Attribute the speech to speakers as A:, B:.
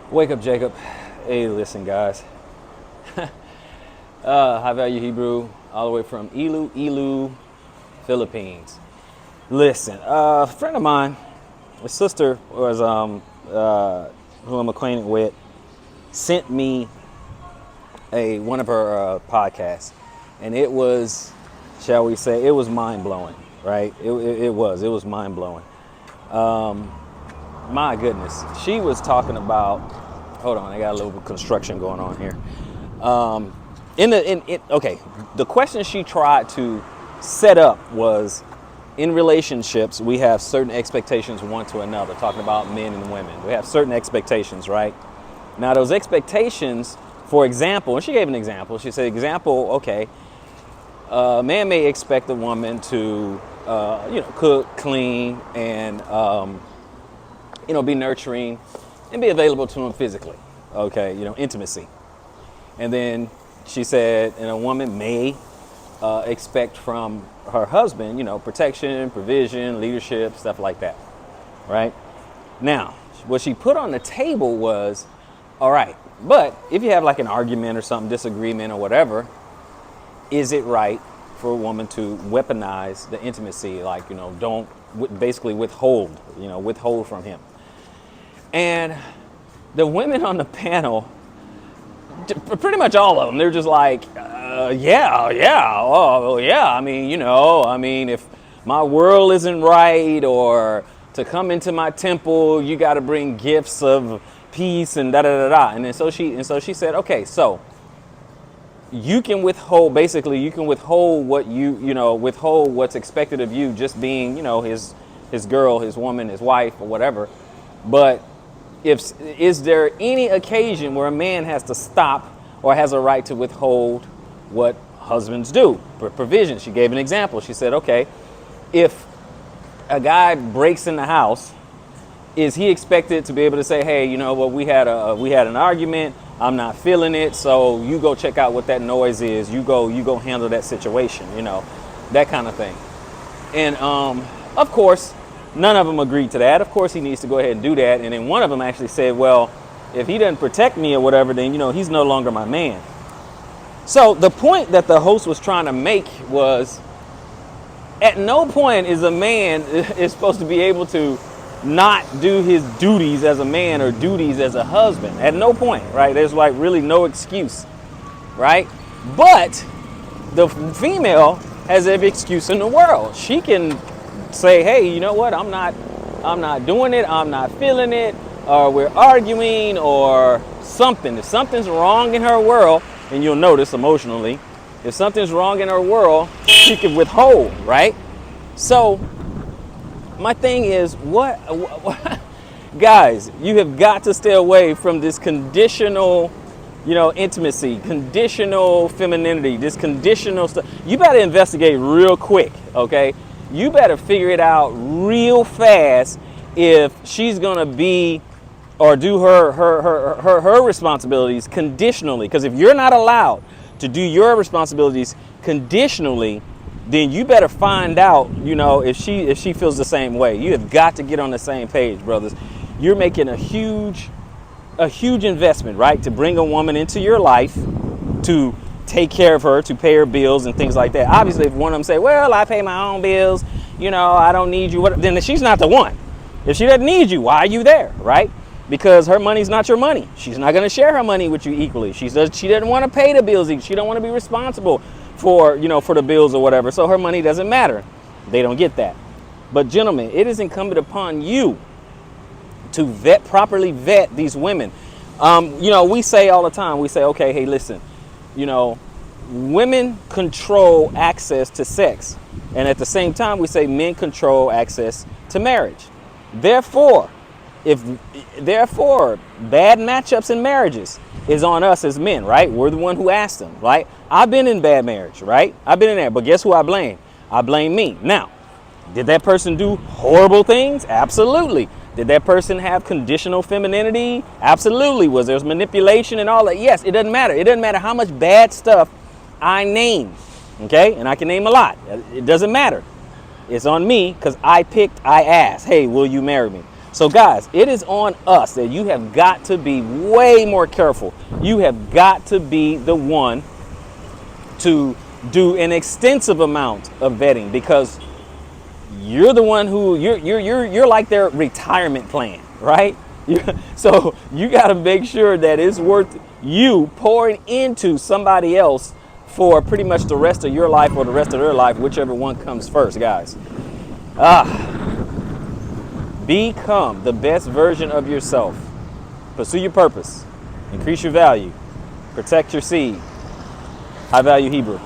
A: Wake up, Jacob. Hey, listen, guys. High Value Hebrew, all the way from Iloilo, Philippines. Listen, a friend of mine, his sister was, who I'm acquainted with, sent me one of her podcasts, and it was, shall we say, it was mind blowing, right? It was mind blowing. My goodness, she was talking about. Hold on, I got a little construction going on here. Okay, the question she tried to set up was, in relationships, we have certain expectations one to another. Talking about men and women, we have certain expectations, right? Now, those expectations, for example, and she gave an example. She said, example, okay, a man may expect a woman to, cook, clean, and be nurturing and be available to him physically. Okay, intimacy. And then she said, and a woman may expect from her husband, protection, provision, leadership, stuff like that. Right? Now, what she put on the table was, all right, but if you have like an argument or something, disagreement or whatever, is it right for a woman to weaponize the intimacy? Like, don't basically withhold from him. And the women on the panel, pretty much all of them, they're just like, yeah. I mean, if my world isn't right, or to come into my temple, you got to bring gifts of peace and da da da da. And then so she said, okay, so you can withhold withhold what's expected of you, just being, his girl, his woman, his wife, or whatever. But is there any occasion where a man has to stop or has a right to withhold what husbands do? Provision. She gave an example. She said, okay, if a guy breaks in the house, is he expected to be able to say, hey, we had an argument, I'm not feeling it, so you go check out what that noise is, you go handle that situation, that kind of thing. And of course, none of them agreed to that. Of course, he needs to go ahead and do that. And then one of them actually said, well, if he doesn't protect me or whatever, then, he's no longer my man. So the point that the host was trying to make was, at no point is a man is supposed to be able to not do his duties as a man or duties as a husband. At no point, right? There's like really no excuse, right? But the female has every excuse in the world. She can say, hey, you know what? I'm not doing it. I'm not feeling it. Or we're arguing or something. If something's wrong in her world, and you'll notice emotionally, if something's wrong in her world, she can withhold, right? So my thing is, what guys, you have got to stay away from this conditional, intimacy, conditional femininity, this conditional stuff. You better investigate real quick, okay? You better figure it out real fast if she's gonna be or do her responsibilities conditionally. Because if you're not allowed to do your responsibilities conditionally, then you better find out, if she feels the same way. You have got to get on the same page, brothers. You're making a huge investment, right? To bring a woman into your life, to take care of her, to pay her bills and things like that. Obviously, if one of them say, well, I pay my own bills, I don't need you, then she's not the one. If she doesn't need you, why are you there, right? Because her money's not your money. She's not going to share her money with you equally. She doesn't want to pay the bills. She don't want to be responsible for the bills or whatever. So her money doesn't matter. They don't get that. But gentlemen, it is incumbent upon you to properly vet these women. We say all the time, we say, okay, hey, listen, women control access to sex. And at the same time, we say men control access to marriage. Therefore, bad matchups in marriages is on us as men, right? We're the one who asked them, right? I've been in bad marriage, right? I've been in there, but guess who I blame? I blame me. Now, did that person do horrible things? Absolutely. Did that person have conditional femininity? Absolutely. Was there manipulation and all that? Yes, it doesn't matter. It doesn't matter how much bad stuff I name, okay? And I can name a lot. It doesn't matter. It's on me because I asked, hey, will you marry me? So guys, it is on us that you have got to be way more careful. You have got to be the one to do an extensive amount of vetting, because you're the one who you're like their retirement plan, right? So you got to make sure that it's worth you pouring into somebody else for pretty much the rest of your life or the rest of their life, whichever one comes first, guys. Become the best version of yourself. Pursue your purpose. Increase your value. Protect your seed. High Value Hebrew.